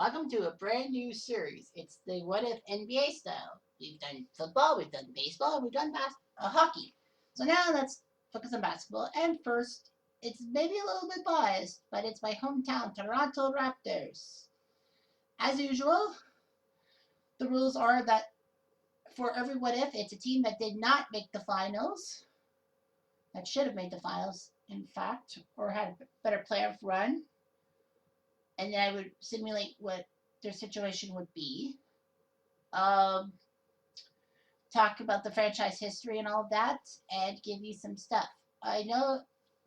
Welcome to a brand new series. It's the What If NBA style. We've done football, we've done baseball, we've done hockey. So now let's focus on basketball. And first, it's maybe a little bit biased, but it's my hometown, Toronto Raptors. As usual, the rules are that for every What If, it's a team that did not make the finals, that should have made the finals, in fact, or had a better playoff run. And then I would simulate what their situation would be. Um, Talk about the franchise history and all that, and give you some stuff. I know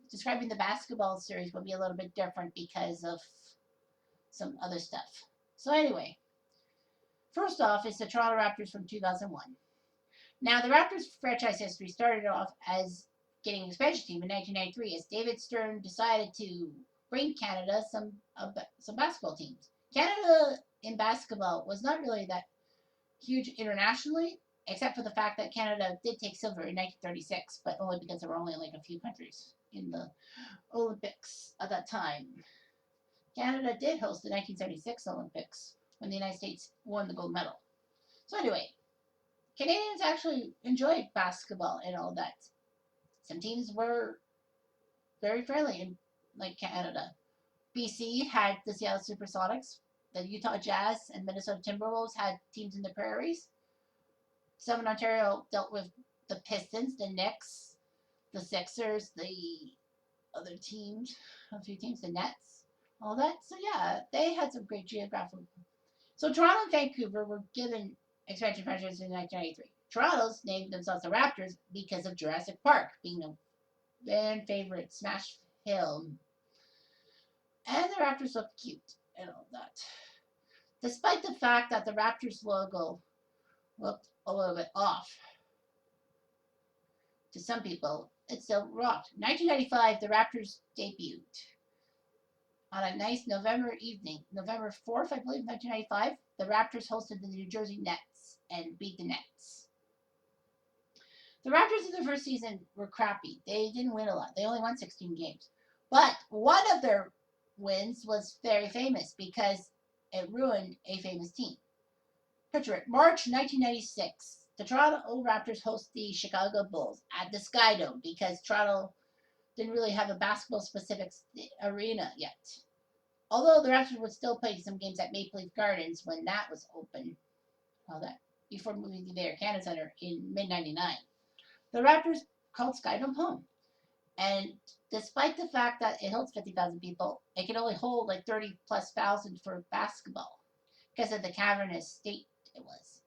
describing the basketball series will be a little bit different because of some other stuff. So, anyway, first off is the Toronto Raptors from 2001. Now, the Raptors franchise history started off as getting an expansion team in 1993 as David Stern decided to bring Canada some basketball teams. Canada in basketball was not really that huge internationally, except for the fact that Canada did take silver in 1936, but only because there were only like a few countries in the Olympics at that time. Canada did host the 1976 Olympics when the United States won the gold medal. So anyway, Canadians actually enjoyed basketball and all that. Some teams were very friendly in like Canada. BC had the Seattle Supersonics. The Utah Jazz and Minnesota Timberwolves had teams in the prairies. Southern Ontario dealt with the Pistons, the Knicks, the Sixers, the other teams, a few teams, the Nets, all that. So yeah, they had some great geographical. So Toronto and Vancouver were given expansion franchises in 1993. Toronto's named themselves the Raptors because of Jurassic Park being a fan favorite smash film, and the Raptors look cute and all that. Despite the fact that the Raptors logo looked a little bit off to some people, it still rocked. 1995, the Raptors debuted on a nice November evening, November 4th, I believe, 1995. The Raptors hosted the New Jersey Nets and beat the Nets. The Raptors in their first season were crappy. They didn't win a lot. They only won 16 games. But one of their wins was very famous because it ruined a famous team. Picture it. March 1996. The Toronto Raptors host the Chicago Bulls at the Sky Dome because Toronto didn't really have a basketball specific arena yet. Although the Raptors would still play some games at Maple Leaf Gardens when that was open, all that before moving to the Air Canada Center in mid '99. The Raptors called Sky Dome home, and despite the fact that it holds 50,000 people, it can only hold like 30 plus thousand for basketball because of the cavernous state it was.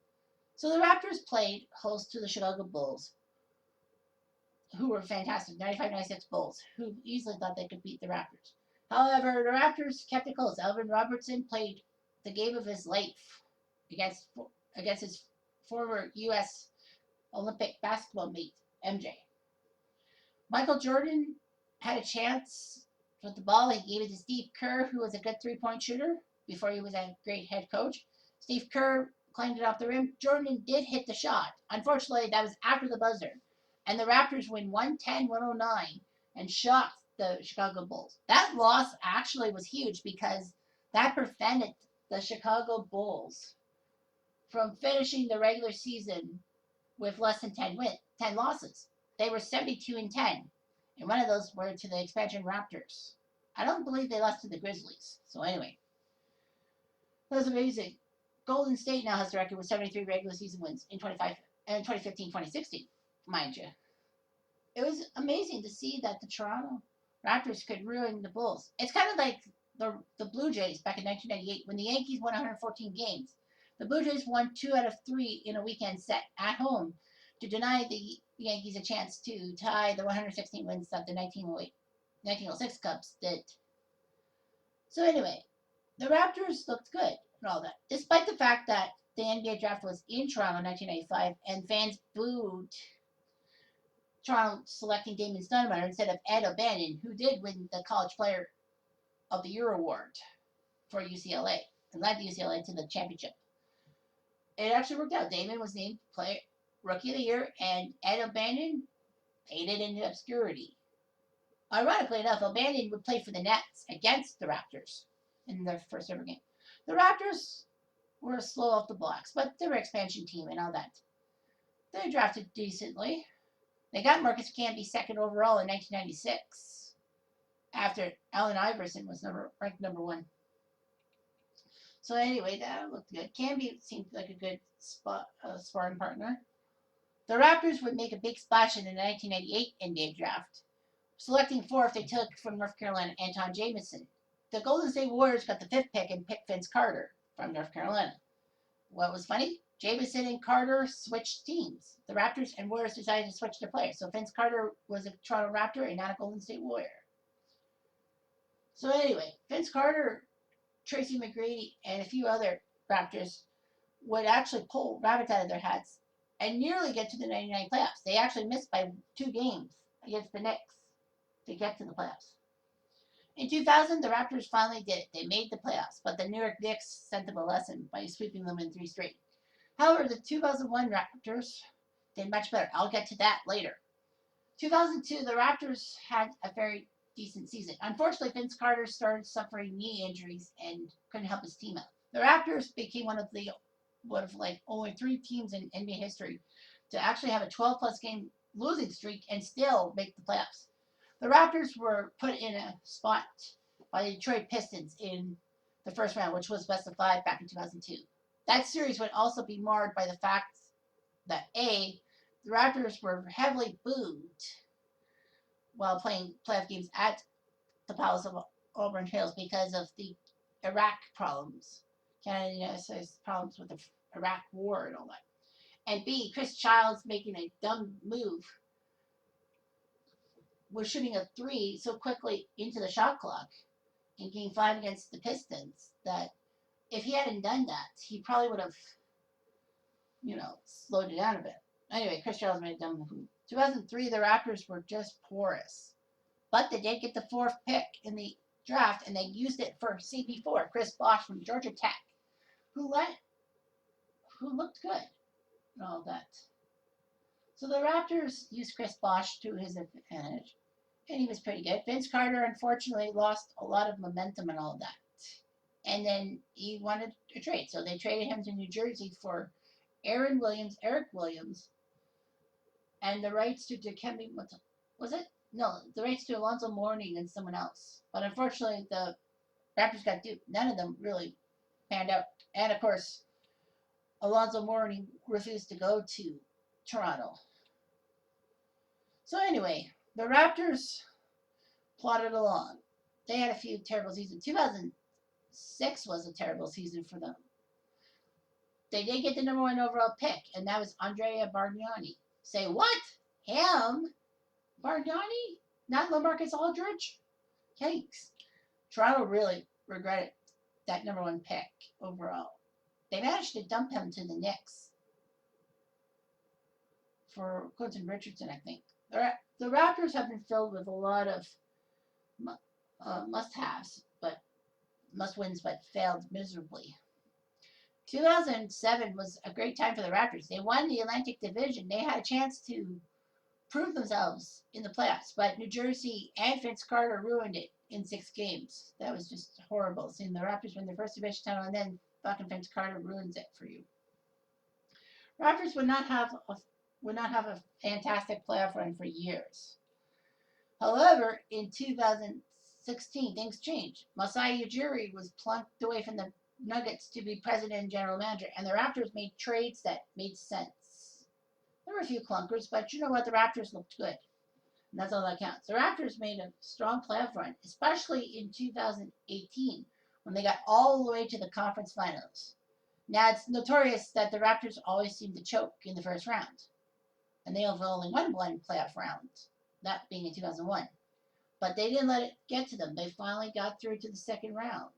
So the Raptors played host to the Chicago Bulls, who were fantastic, 95-96 Bulls, who easily thought they could beat the Raptors. However, the Raptors kept it close. Alvin Robertson played the game of his life against against his former U.S. Olympic basketball mate, MJ. Michael Jordan had a chance with the ball. He gave it to Steve Kerr, who was a good three-point shooter before he was a great head coach. Steve Kerr claimed it off the rim. Jordan did hit the shot. Unfortunately, that was after the buzzer. And the Raptors win 110-109 and shocked the Chicago Bulls. That loss actually was huge because that prevented the Chicago Bulls from finishing the regular season with less than 10 losses. They were 72-10, and one of those were to the expansion Raptors. I don't believe they lost to the Grizzlies. So anyway, that was amazing. Golden State now has the record with 73 regular season wins in 2015-2016, mind you. It was amazing to see that the Toronto Raptors could ruin the Bulls. It's kind of like the Blue Jays back in 1998 when the Yankees won 114 games. The Blue Jays won 2 out of 3 in a weekend set at home to deny the Yankees a chance to tie the 116 wins that the 1906 Cubs did. So anyway, the Raptors looked good and all that, despite the fact that the NBA draft was in Toronto in 1995 and fans booed Toronto selecting Damon Stoudemire instead of Ed O'Bannon, who did win the College Player of the Year award for UCLA and led UCLA to the championship. It actually worked out. Damon was named Rookie of the Year, and Ed O'Bannon faded into obscurity. Ironically enough, O'Bannon would play for the Nets against the Raptors in their first ever game. The Raptors were slow off the blocks, but they were an expansion team and all that. They drafted decently. They got Marcus Camby second overall in 1996 after Allen Iverson was ranked number 1. So anyway, that looked good. Camby seemed like a good sparring partner. The Raptors would make a big splash in the 1998 NBA draft, selecting 4th. They took from North Carolina Anton Jamison. The Golden State Warriors got the 5th pick and picked Vince Carter from North Carolina. What was funny? Jamison and Carter switched teams. The Raptors and Warriors decided to switch their players. So Vince Carter was a Toronto Raptor and not a Golden State Warrior. So anyway, Vince Carter, Tracy McGrady, and a few other Raptors would actually pull rabbits out of their hats and nearly get to the 99 playoffs. They actually missed by 2 games against the Knicks to get to the playoffs. In 2000, the Raptors finally did it. They made the playoffs, but the New York Knicks sent them a lesson by sweeping them in 3 straight. However, the 2001 Raptors did much better. I'll get to that later. 2002, the Raptors had a very decent season. Unfortunately, Vince Carter started suffering knee injuries and couldn't help his team out. The Raptors became one of only 3 teams in NBA history to actually have a 12-plus game losing streak and still make the playoffs. The Raptors were put in a spot by the Detroit Pistons in the first round, which was best of 5 back in 2002. That series would also be marred by the fact that the Raptors were heavily booed while playing playoff games at the Palace of Auburn Hills because of the Iraq problems. Canada and the United States problems with the Iraq War and all that. And B, Chris Childs making a dumb move was shooting a 3 so quickly into the shot clock in Game 5 against the Pistons that if he hadn't done that, he probably would have, slowed it down a bit. Anyway, Chris Childs made a dumb move. 2003, the Raptors were just porous. But they did get the 4th pick in the draft, and they used it for CP4, Chris Bosh from Georgia Tech, who looked good and all that. So the Raptors used Chris Bosh to his advantage, and he was pretty good. Vince Carter, unfortunately, lost a lot of momentum and all that. And then he wanted a trade, so they traded him to New Jersey for Eric Williams, and the rights to Dikembe, the rights to Alonzo Mourning and someone else. But unfortunately, the Raptors got duped. None of them really panned out. And of course, Alonzo Mourning refused to go to Toronto. So anyway, the Raptors plodded along. They had a few terrible seasons. 2006 was a terrible season for them. They did get the number 1 overall pick, and that was Andrea Bargnani. Say what? Him? Bargnani? Not LaMarcus Aldridge? Yikes. Toronto really regretted that number 1 pick overall. They managed to dump him to the Knicks for Quentin Richardson, I think. The Raptors have been filled with a lot of must-haves, but must-wins, but failed miserably. 2007 was a great time for the Raptors. They won the Atlantic Division. They had a chance to prove themselves in the playoffs, but New Jersey and Vince Carter ruined it in 6 games. That was just horrible. Seeing the Raptors win their first division title and then fucking Vince Carter ruins it for you. Raptors would not have a fantastic playoff run for years. However, in 2016, things changed. Masai Ujiri was plunked away from the Nuggets to be president and general manager, and the Raptors made trades that made sense. There were a few clunkers, but you know what? The Raptors looked good, and that's all that counts. The Raptors made a strong playoff run, especially in 2018 when they got all the way to the conference finals. Now, it's notorious that the Raptors always seem to choke in the first round, and they have only won 1 playoff round, that being in 2001. But they didn't let it get to them. They finally got through to the second round.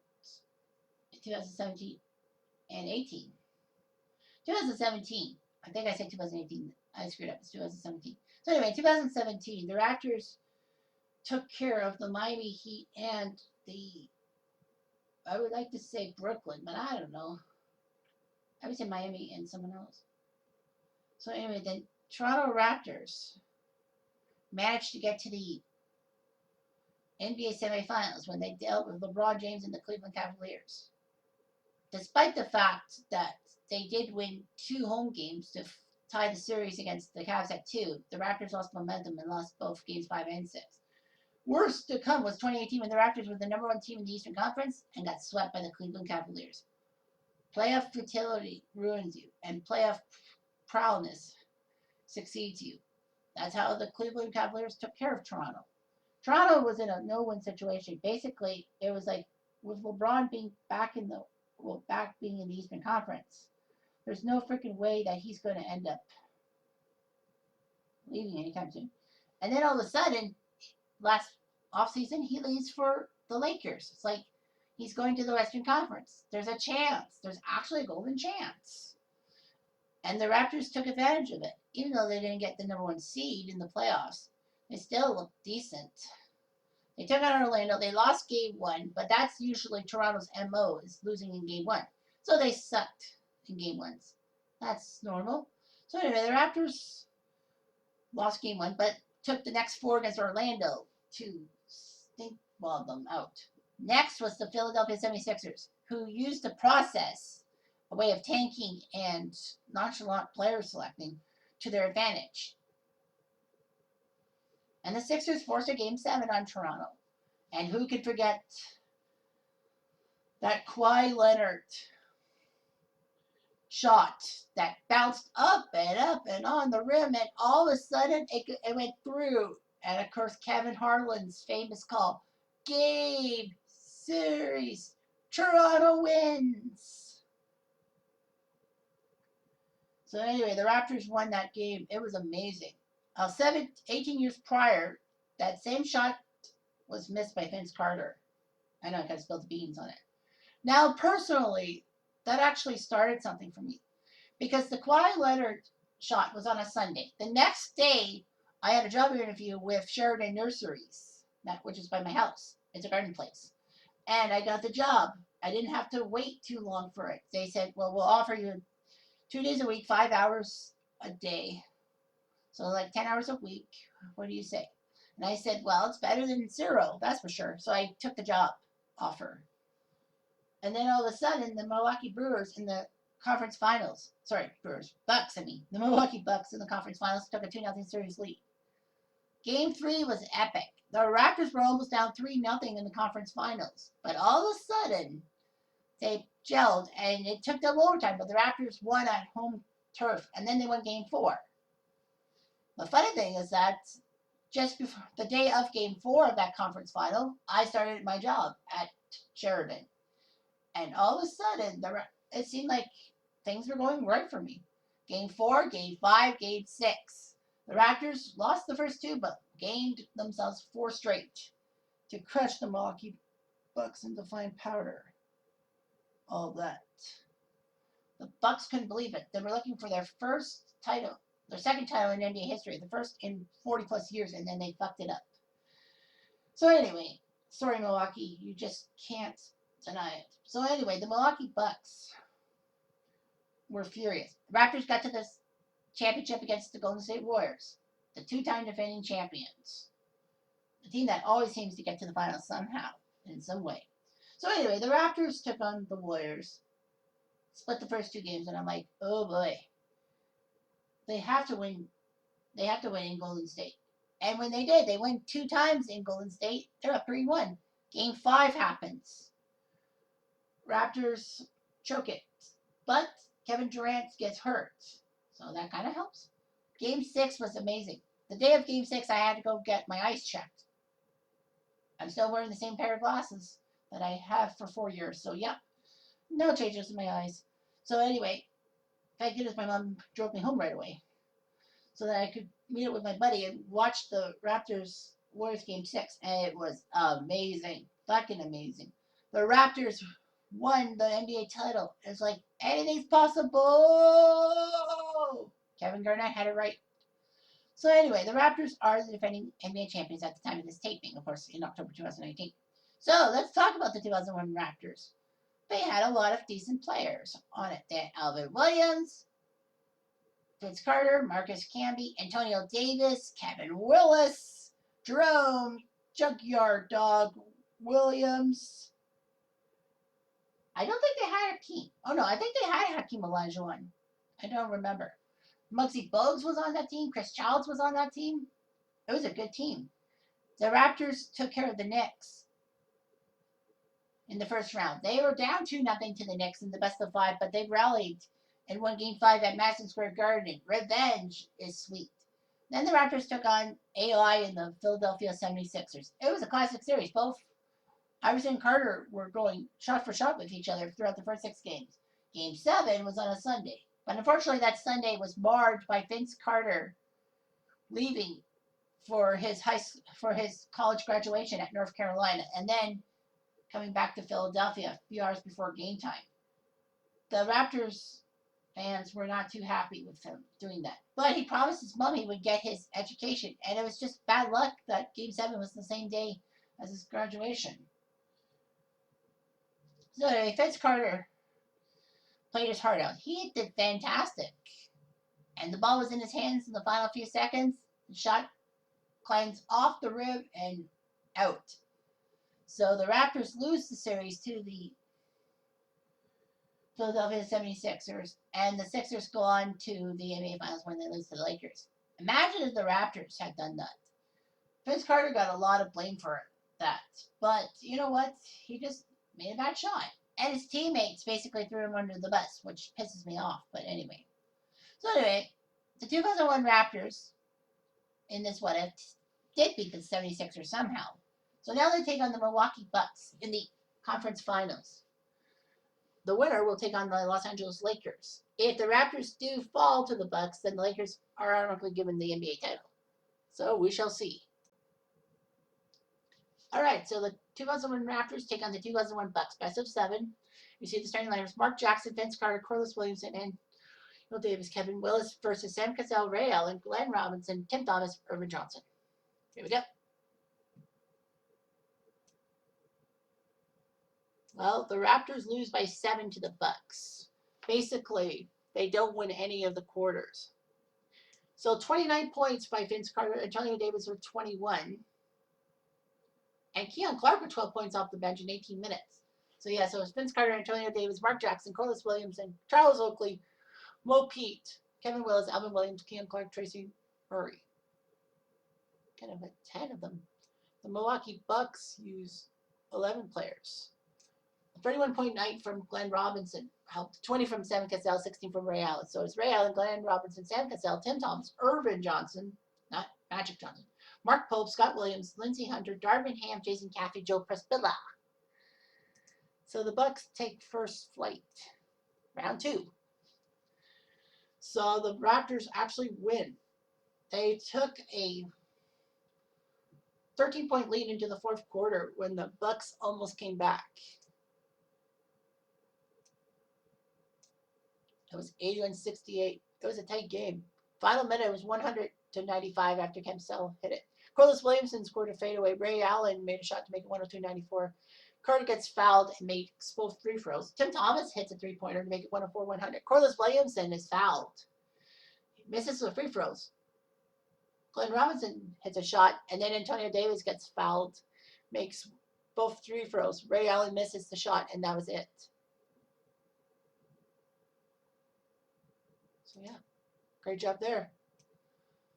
2017 and 18. 2017. I think I said 2018. I screwed up. It's 2017. So anyway, 2017, the Raptors took care of the Miami Heat and I would like to say Brooklyn, but I don't know. I would say Miami and someone else. So anyway, the Toronto Raptors managed to get to the NBA semifinals when they dealt with LeBron James and the Cleveland Cavaliers. despite the fact that they did win 2 home games to tie the series against the Cavs at 2, the Raptors lost momentum and lost both games 5 and 6. Worst to come was 2018 when the Raptors were the #1 team in the Eastern Conference and got swept by the Cleveland Cavaliers. Playoff futility ruins you, and playoff prowess succeeds you. That's how the Cleveland Cavaliers took care of Toronto. Toronto was in a no-win situation. Basically, it was like with LeBron being back in the being in the Eastern Conference, there's no freaking way that he's going to end up leaving anytime soon. And then all of a sudden, last offseason, he leaves for the Lakers. It's like he's going to the Western Conference. There's a chance. There's actually a golden chance. And the Raptors took advantage of it. Even though they didn't get the #1 seed in the playoffs, they still looked decent. They took out Orlando. They lost game 1, but that's usually Toronto's MO, is losing in game 1. So they sucked in game 1s. That's normal. So anyway, the Raptors lost game 1, but took the next 4 against Orlando to stinkball them out. Next was the Philadelphia 76ers, who used the process, a way of tanking and nonchalant player selecting, to their advantage. And the Sixers forced a game 7 on Toronto. And who could forget that Kawhi Leonard shot that bounced up and on the rim, and all of a sudden it went through. And of course, Kevin Harlan's famous call, game, series, Toronto wins. So anyway, the Raptors won that game. It was amazing. 18 years prior, that same shot was missed by Vince Carter. I know I kind of spilled the beans on it. Now, personally, that actually started something for me, because the Kawhi Leonard shot was on a Sunday. The next day, I had a job interview with Sheridan Nurseries, which is by my house. It's a garden place. And I got the job. I didn't have to wait too long for it. They said, well, we'll offer you 2 days a week, 5 hours a day. So like 10 hours a week. What do you say? And I said, well, it's better than 0, that's for sure. So I took the job offer. And then all of a sudden, the Milwaukee Brewers in the conference finals, Bucks, the Milwaukee Bucks in the conference finals took a 2-0 series lead. Game 3 was epic. The Raptors were almost down 3-0 in the conference finals. But all of a sudden, they gelled, and it took them overtime, but the Raptors won at home turf, and then they won Game 4. The funny thing is that just before the day of Game 4 of that conference final, I started my job at Sheridan. And all of a sudden, it seemed like things were going right for me. Game 4, Game 5, Game 6. The Raptors lost the first 2, but gained themselves 4 straight to crush the Milwaukee Bucks into fine powder. All that. The Bucks couldn't believe it. They were looking for their first title, their second title in NBA history, the first in 40 plus years, and then they fucked it up. So anyway, sorry Milwaukee, you just can't deny it. So anyway, the Milwaukee Bucks were furious. The Raptors got to this championship against the Golden State Warriors, the 2-time defending champions. The team that always seems to get to the finals somehow, in some way. So anyway, the Raptors took on the Warriors, split the first 2 games, and I'm like, oh boy. They have to win. They have to win in Golden State. And when they did, they won 2 times in Golden State. They're up 3-1. Game 5 happens. Raptors choke it. But Kevin Durant gets hurt. So that kind of helps. Game 6 was amazing. The day of Game 6, I had to go get my eyes checked. I'm still wearing the same pair of glasses that I have for 4 years. So, yep. No changes in my eyes. So, anyway, thank goodness my mom drove me home right away so that I could meet up with my buddy and watch the Raptors Warriors Game 6. And it was amazing. Fucking amazing. The Raptors won the NBA title. It's like, anything's possible. Kevin Garnett had it right. So anyway, the Raptors are the defending NBA champions at the time of this taping, of course, in October 2019. So let's talk about the 2001 Raptors. They had a lot of decent players on it. They had Alvin Williams, Vince Carter, Marcus Camby, Antonio Davis, Kevin Willis, Jerome, Junkyard Dog Williams. I don't think they had Hakeem. Oh no, I think they had Hakeem Olajuwon. I don't remember. Muggsy Bogues was on that team. Chris Childs was on that team. It was a good team. The Raptors took care of the Knicks in the first round. They were down 2-0 to the Knicks in the best of 5, but they rallied and won Game 5 at Madison Square Garden. Revenge is sweet. Then the Raptors took on AI and the Philadelphia 76ers. It was a classic series. Both Iverson and Carter were going shot for shot with each other throughout the first 6 games. Game 7 was on a Sunday. But unfortunately, that Sunday was marred by Vince Carter leaving for his college graduation at North Carolina, and then coming back to Philadelphia a few hours before game time. The Raptors fans were not too happy with him doing that. But he promised his mom he would get his education, and it was just bad luck that Game 7 was the same day as his graduation. So anyway, Vince Carter played his heart out. He did fantastic. And the ball was in his hands in the final few seconds. The shot climbs off the rim and out. So the Raptors lose the series to the Philadelphia 76ers, and the Sixers go on to the NBA Finals when they lose to the Lakers. Imagine if the Raptors had done that. Vince Carter got a lot of blame for that. But you know what? He just made a bad shot. And his teammates basically threw him under the bus, which pisses me off. But anyway. So anyway, the 2001 Raptors in this what if did beat the 76ers somehow. So now they take on the Milwaukee Bucks in the conference finals. The winner will take on the Los Angeles Lakers. If the Raptors do fall to the Bucks, then the Lakers are automatically given the NBA title. So we shall see. All right, so the 2001 Raptors take on the 2001 Bucks. Best of 7. You see the starting lineups: Mark Jackson, Vince Carter, Corliss Williamson, and Bill Davis, Kevin Willis versus Sam Cassell, Ray Allen, Glenn Robinson, Tim Thomas, Irvin Johnson. Here we go. Well, the Raptors lose by 7 to the Bucks. Basically, they don't win any of the quarters. So 29 points by Vince Carter. Antonio Davis with 21. And Keon Clark with 12 points off the bench in 18 minutes. So yeah, so it's Vince Carter, Antonio Davis, Mark Jackson, Corliss Williamson, Charles Oakley, Mo Pete, Kevin Willis, Alvin Williams, Keon Clark, Tracy Murray. Kind of 10 of them. The Milwaukee Bucks use 11 players. 31-point night from Glenn Robinson. Helped 20 from Sam Cassell, 16 from Ray Allen. So it's Ray Allen, Glenn Robinson, Sam Cassell, Tim Thomas, Irvin Johnson, not Magic Johnson, Mark Pope, Scott Williams, Lindsey Hunter, Darvin Ham, Jason Caffey, Joe Prespilla. So the Bucks take first flight. Round 2. So the Raptors actually win. They took a 13-point lead into the fourth quarter when the Bucks almost came back. It was 81-68. It was a tight game. Final minute was 100-95 after Cassell hit it. Corliss Williamson scored a fadeaway. Ray Allen made a shot to make it 102-94. Carter gets fouled and makes both free throws. Tim Thomas hits a three-pointer to make it 104-100. Corliss Williamson is fouled. He misses the free throws. Glenn Robinson hits a shot, and then Antonio Davis gets fouled, makes both free throws. Ray Allen misses the shot, and that was it. So yeah, great job there.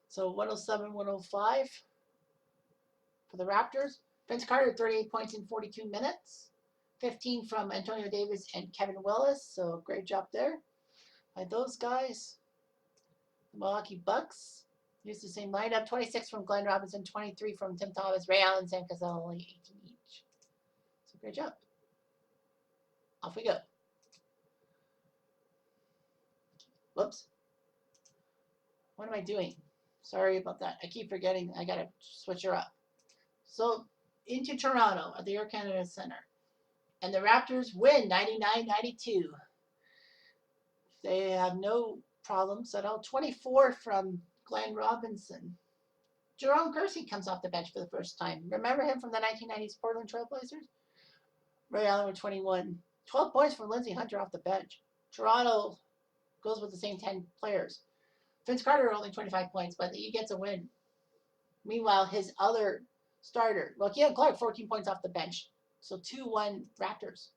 So 107-105 for the Raptors. Vince Carter, 38 points in 42 minutes. 15 from Antonio Davis and Kevin Willis. So great job there by those guys. The Milwaukee Bucks used the same lineup. 26 from Glenn Robinson, 23 from Tim Thomas, Ray Allen, Sam Cassell, only 18 each. So great job. Off we go. Whoops. What am I doing? Sorry about that. I keep forgetting. I got to switch her up. So into Toronto at the Air Canada Centre. And the Raptors win 99-92. They have no problems at all. 24 from Glenn Robinson. Jerome Kersey comes off the bench for the first time. Remember him from the 1990s Portland Trail Blazers? Ray Allen with 21. 12 points from Lindsey Hunter off the bench. Toronto goes with the same 10 players. Vince Carter only 25 points, but he gets a win. Meanwhile, his other starter, well, Keon Clark, 14 points off the bench. So 2-1 Raptors.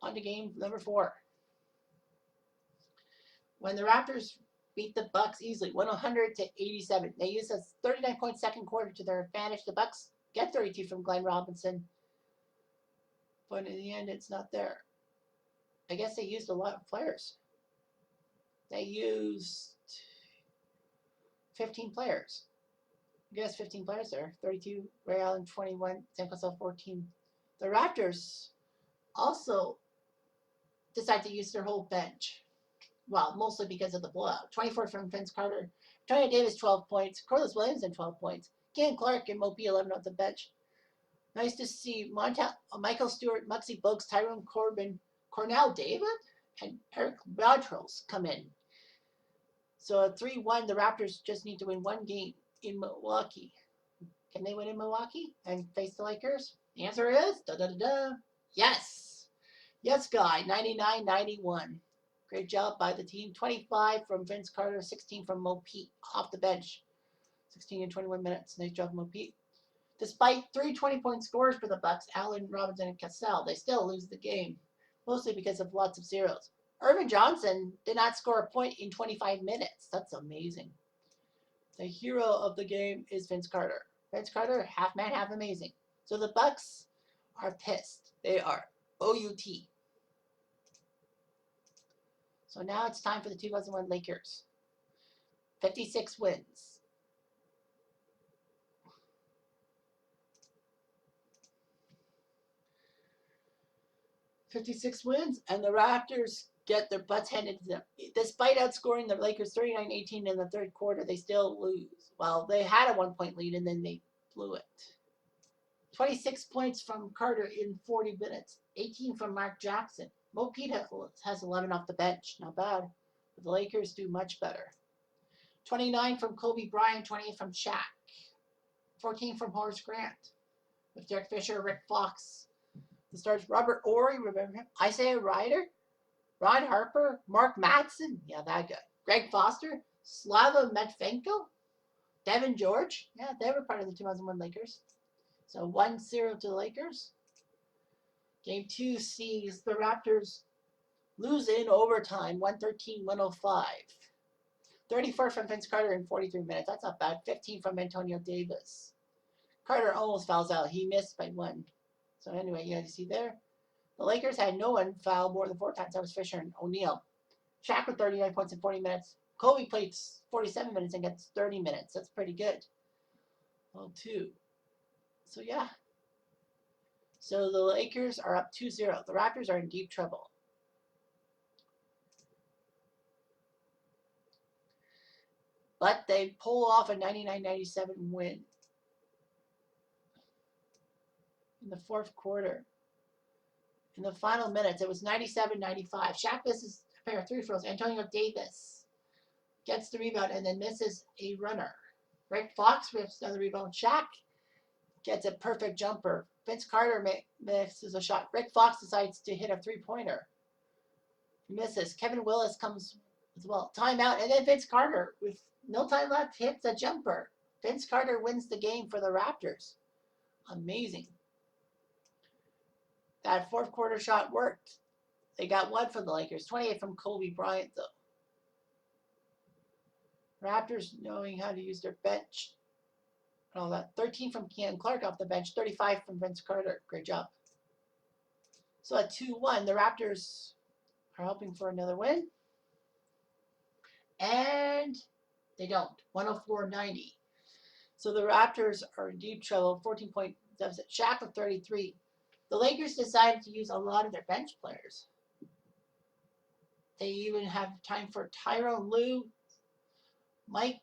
On to game number 4. When the Raptors beat the Bucks easily, 100-87. They used a 39-point second quarter to their advantage. The Bucks get 32 from Glenn Robinson, but in the end, it's not there. I guess they used a lot of players. They used 15 players. I guess 15 players there. 32, Ray Allen 21, Sam Cassell 14. The Raptors also decide to use their whole bench. Well, mostly because of the blowout. 24 from Vince Carter. Antonio Davis, 12 points. Corliss Williamson, 12 points. Ken Clark and Mopi, 11 off the bench. Nice to see Michael Stewart, Muggsy Bogues, Tyrone Corbin, Cornell David, and Eric Bautrous come in. So at 3-1, the Raptors just need to win one game in Milwaukee. Can they win in Milwaukee and face the Lakers? The answer is yes. Yes, guy. 99-91. Great job by the team. 25 from Vince Carter, 16 from Mo Pete off the bench. 16 in 21 minutes. Nice job, Mo Pete. Despite 3 20-point scores for the Bucks, Allen, Robinson, and Cassell, they still lose the game, mostly because of lots of zeros. Irvin Johnson did not score a point in 25 minutes. That's amazing. The hero of the game is Vince Carter. Vince Carter, half man, half amazing. So the Bucks are pissed. They are OUT. So now it's time for the 2001 Lakers. 56 wins. 56 wins, and the Raptors get their butts handed to them. Despite outscoring the Lakers 39-18 in the third quarter, they still lose. Well, they had a 1-point lead, and then they blew it. 26 points from Carter in 40 minutes. 18 from Mark Jackson. Mo Pete has 11 off the bench. Not bad. But the Lakers do much better. 29 from Kobe Bryant, 28 from Shaq. 14 from Horace Grant. With Derek Fisher, Rick Fox. The stars Robert Ory, remember him? Isaiah Ryder, Ron Harper, Mark Matson, yeah, that guy. Greg Foster, Slava Medvenko, Devin George, yeah, they were part of the 2001 Lakers. So 1-0 to the Lakers. Game 2 sees the Raptors lose in overtime, 113-105. 34 from Vince Carter in 43 minutes. That's not bad. 15 from Antonio Davis. Carter almost fouls out. He missed by 1. So anyway, you see there. The Lakers had no one foul more than 4 times. That was Fisher and O'Neal. Shaq with 39 points in 40 minutes. Kobe played 47 minutes and gets 30 minutes. That's pretty good. Well, 2. So yeah. So the Lakers are up 2-0. The Raptors are in deep trouble. But they pull off a 99-97 win in the fourth quarter. In the final minutes, it was 97-95. Shaq misses a pair of 3 throws. Antonio Davis gets the rebound and then misses a runner. Rick Fox rips another rebound. Shaq gets a perfect jumper. Vince Carter misses a shot. Rick Fox decides to hit a 3-pointer. He misses. Kevin Willis comes as well. Timeout, and then Vince Carter, with no time left, hits a jumper. Vince Carter wins the game for the Raptors. Amazing. That fourth quarter shot worked. They got 1 from the Lakers. 28 from Kobe Bryant, though. Raptors knowing how to use their bench. And all that. 13 from Ken Clark off the bench. 35 from Vince Carter. Great job. So at 2-1, the Raptors are hoping for another win. And they don't. 104-90. So the Raptors are in deep trouble. 14-point deficit. Shaq with 33. The Lakers decided to use a lot of their bench players. They even have time for Tyronn Lue, Mike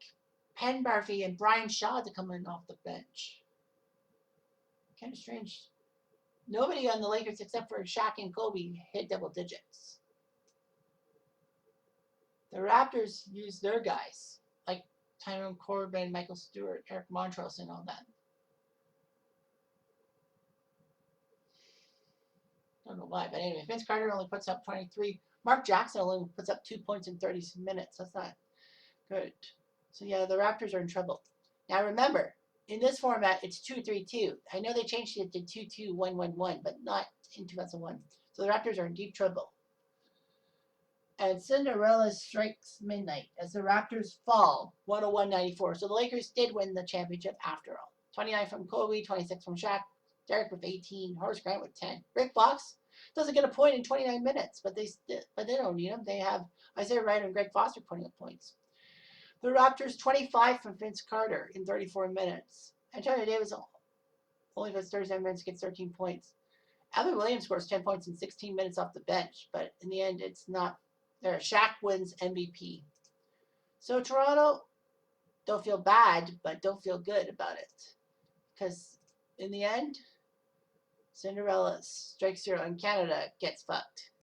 Penbarfi, and Brian Shaw to come in off the bench. Kind of strange. Nobody on the Lakers except for Shaq and Kobe hit double digits. The Raptors used their guys, like Tyrone Corbin, Michael Stewart, Eric Montrose, and all that. Don't know why, but anyway, Vince Carter only puts up 23. Mark Jackson only puts up 2 points in 30 minutes. That's not good. So yeah, the Raptors are in trouble. Now remember, in this format, it's 2-3-2. I know they changed it to 2-2-1-1-1, but not in 2001. So the Raptors are in deep trouble. And Cinderella strikes midnight as the Raptors fall 101-94. So the Lakers did win the championship after all. 29 from Kobe, 26 from Shaq, Derek with 18, Horace Grant with 10. Rick Fox doesn't get a point in 29 minutes, but they don't need him. They have Isaiah Wright and Greg Foster putting up points. The Raptors 25 from Vince Carter in 34 minutes. Antonio Davis only goes 37 minutes, gets 13 points. Alvin Williams scores 10 points in 16 minutes off the bench, but in the end, it's not there. Shaq wins MVP. So Toronto, don't feel bad, but don't feel good about it. Because in the end, Cinderella strikes zero and Canada gets fucked.